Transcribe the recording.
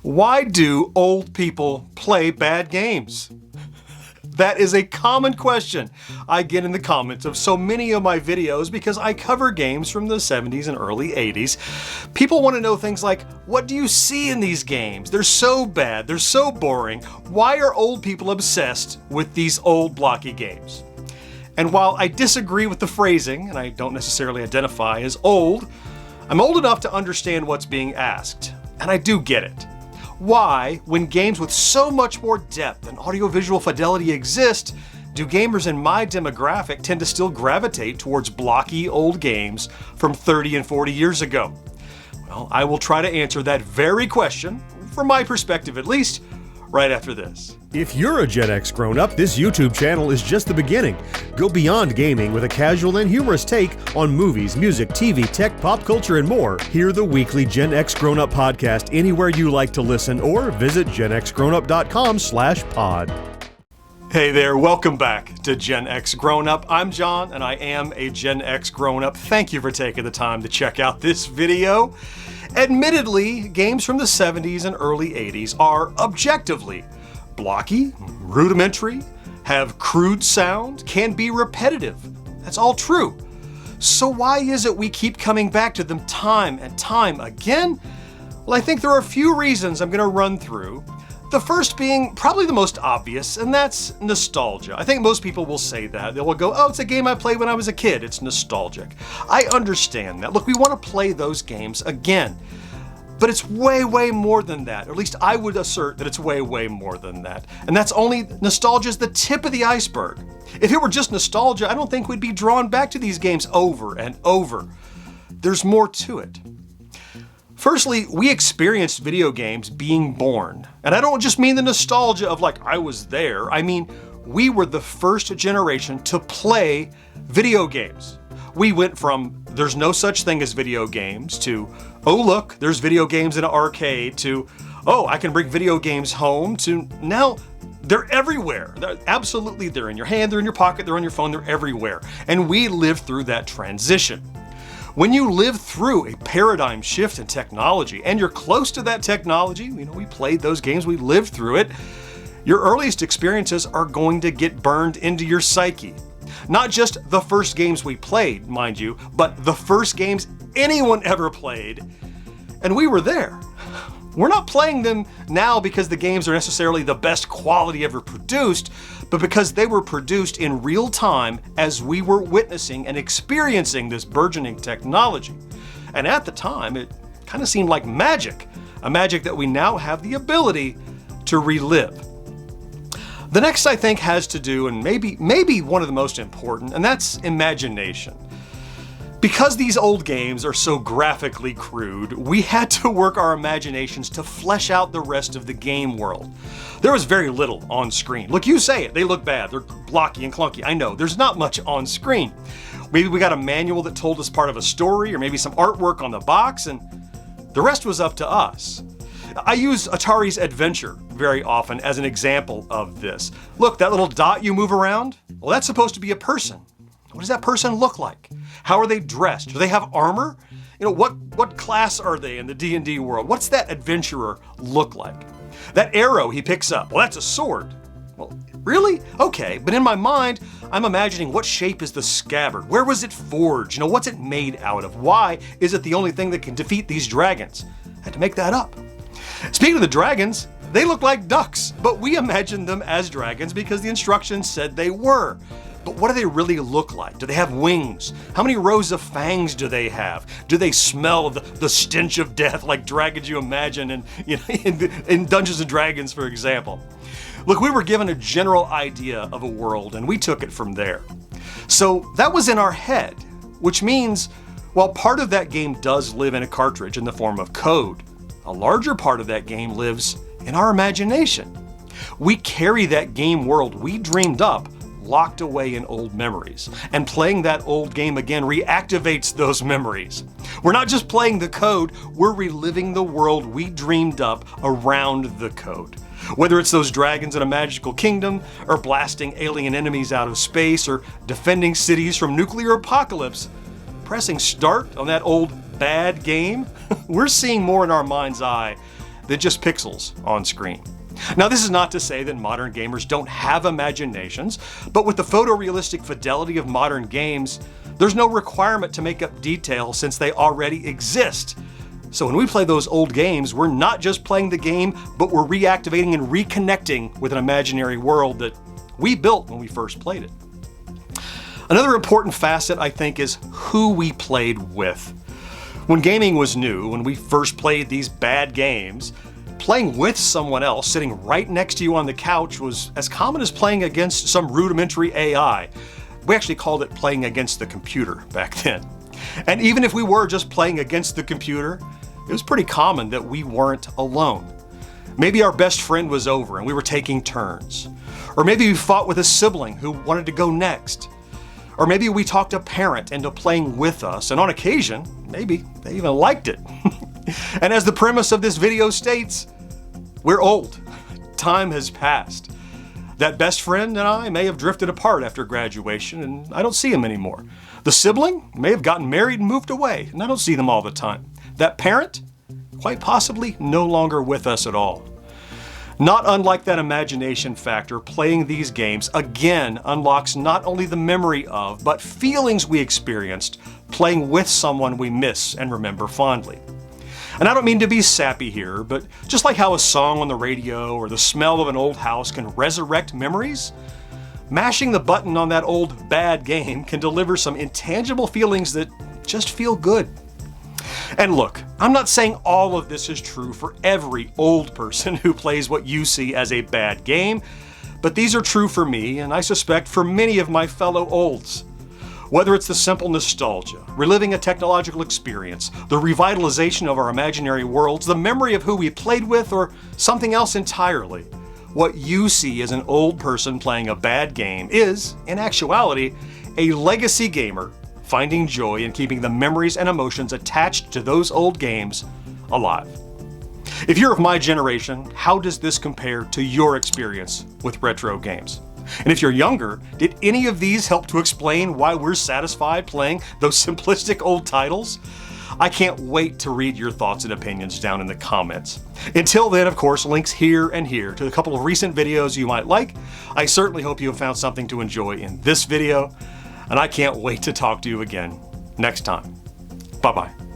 Why do old people play bad games? That is a common question I get in the comments of so many of my videos because I cover games from the 70s and early 80s. People want to know things like, what do you see in these games? They're so bad, they're so boring. Why are old people obsessed with these old blocky games? And while I disagree with the phrasing, and I don't necessarily identify as old, I'm old enough to understand what's being asked, and I do get it. Why, when games with so much more depth and audiovisual fidelity exist, do gamers in my demographic tend to still gravitate towards blocky old games from 30 and 40 years ago? Well, I will try to answer that very question, from my perspective at least, right after this. If you're a Gen X grown-up, this YouTube channel is just the beginning. Go beyond gaming with a casual and humorous take on movies, music, TV, tech, pop culture, and more. Hear the weekly Gen X Grown Up podcast anywhere you like to listen, or visit genxgrownup.com/pod. Hey there, welcome back to Gen X Grown Up. I'm John, and I am a Gen X Grown Up. Thank you for taking the time to check out this video. Admittedly, games from the 70s and early 80s are objectively blocky, rudimentary, have crude sound, can be repetitive. That's all true. So why is it we keep coming back to them time and time again? Well, I think there are a few reasons I'm going to run through. The first being probably the most obvious, and that's nostalgia. I think most people will say that. They will go, oh, it's a game I played when I was a kid. It's nostalgic. I understand that. Look, we want to play those games again. But it's way, way more than that. Or at least I would assert that it's way, way more than that. And that's only, nostalgia's the tip of the iceberg. If it were just nostalgia, I don't think we'd be drawn back to these games over and over. There's more to it. Firstly, we experienced video games being born. And I don't just mean the nostalgia of like, I was there. I mean, we were the first generation to play video games. We went from, there's no such thing as video games, to, oh look, there's video games in an arcade, to, oh, I can bring video games home, to now they're everywhere. They're in your hand, they're in your pocket, they're on your phone, they're everywhere. And we lived through that transition. When you live through a paradigm shift in technology and you're close to that technology, we played those games, we lived through it, your earliest experiences are going to get burned into your psyche. Not just the first games we played, mind you, but the first games anyone ever played. And we were there. We're not playing them now because the games are necessarily the best quality ever produced, but because they were produced in real time as we were witnessing and experiencing this burgeoning technology. And at the time, it kind of seemed like magic, a magic that we now have the ability to relive. The next, I think, has to do, and maybe one of the most important, and that's imagination. Because these old games are so graphically crude, we had to work our imaginations to flesh out the rest of the game world. There was very little on screen. Look, you say it, they look bad, they're blocky and clunky. I know, there's not much on screen. Maybe we got a manual that told us part of a story, or maybe some artwork on the box, and the rest was up to us. I use Atari's Adventure very often as an example of this. Look, that little dot you move around, well, that's supposed to be a person. What does that person look like? How are they dressed? Do they have armor? What class are they in the D&D world? What's that adventurer look like? That arrow he picks up, well, that's a sword. Well, really? Okay, but in my mind, I'm imagining what shape is the scabbard? Where was it forged? What's it made out of? Why is it the only thing that can defeat these dragons? I had to make that up. Speaking of the dragons, they look like ducks, but we imagined them as dragons because the instructions said they were. But what do they really look like? Do they have wings? How many rows of fangs do they have? Do they smell the stench of death like dragons you imagine in Dungeons & Dragons, for example? Look, we were given a general idea of a world and we took it from there. So that was in our head, which means while part of that game does live in a cartridge in the form of code, a larger part of that game lives in our imagination. We carry that game world we dreamed up locked away in old memories, and playing that old game again reactivates those memories. We're not just playing the code, we're reliving the world we dreamed up around the code. Whether it's those dragons in a magical kingdom, or blasting alien enemies out of space, or defending cities from nuclear apocalypse, pressing start on that old bad game, we're seeing more in our mind's eye than just pixels on screen. Now, this is not to say that modern gamers don't have imaginations, but with the photorealistic fidelity of modern games, there's no requirement to make up detail since they already exist. So when we play those old games, we're not just playing the game, but we're reactivating and reconnecting with an imaginary world that we built when we first played it. Another important facet, I think, is who we played with. When gaming was new, when we first played these bad games, playing with someone else sitting right next to you on the couch was as common as playing against some rudimentary AI. We actually called it playing against the computer back then. And even if we were just playing against the computer, it was pretty common that we weren't alone. Maybe our best friend was over and we were taking turns. Or maybe we fought with a sibling who wanted to go next. Or maybe we talked a parent into playing with us, and on occasion, maybe they even liked it. And as the premise of this video states, we're old. Time has passed. That best friend and I may have drifted apart after graduation, and I don't see him anymore. The sibling may have gotten married and moved away, and I don't see them all the time. That parent, quite possibly no longer with us at all. Not unlike that imagination factor, playing these games again unlocks not only the memory of, but feelings we experienced playing with someone we miss and remember fondly. And I don't mean to be sappy here, but just like how a song on the radio or the smell of an old house can resurrect memories, mashing the button on that old bad game can deliver some intangible feelings that just feel good. And look, I'm not saying all of this is true for every old person who plays what you see as a bad game, but these are true for me, and I suspect for many of my fellow olds. Whether it's the simple nostalgia, reliving a technological experience, the revitalization of our imaginary worlds, the memory of who we played with, or something else entirely, what you see as an old person playing a bad game is, in actuality, a legacy gamer finding joy in keeping the memories and emotions attached to those old games alive. If you're of my generation, how does this compare to your experience with retro games? And if you're younger, did any of these help to explain why we're satisfied playing those simplistic old titles? I can't wait to read your thoughts and opinions down in the comments. Until then, of course, links here and here to a couple of recent videos you might like. I certainly hope you have found something to enjoy in this video, and I can't wait to talk to you again next time. Bye-bye.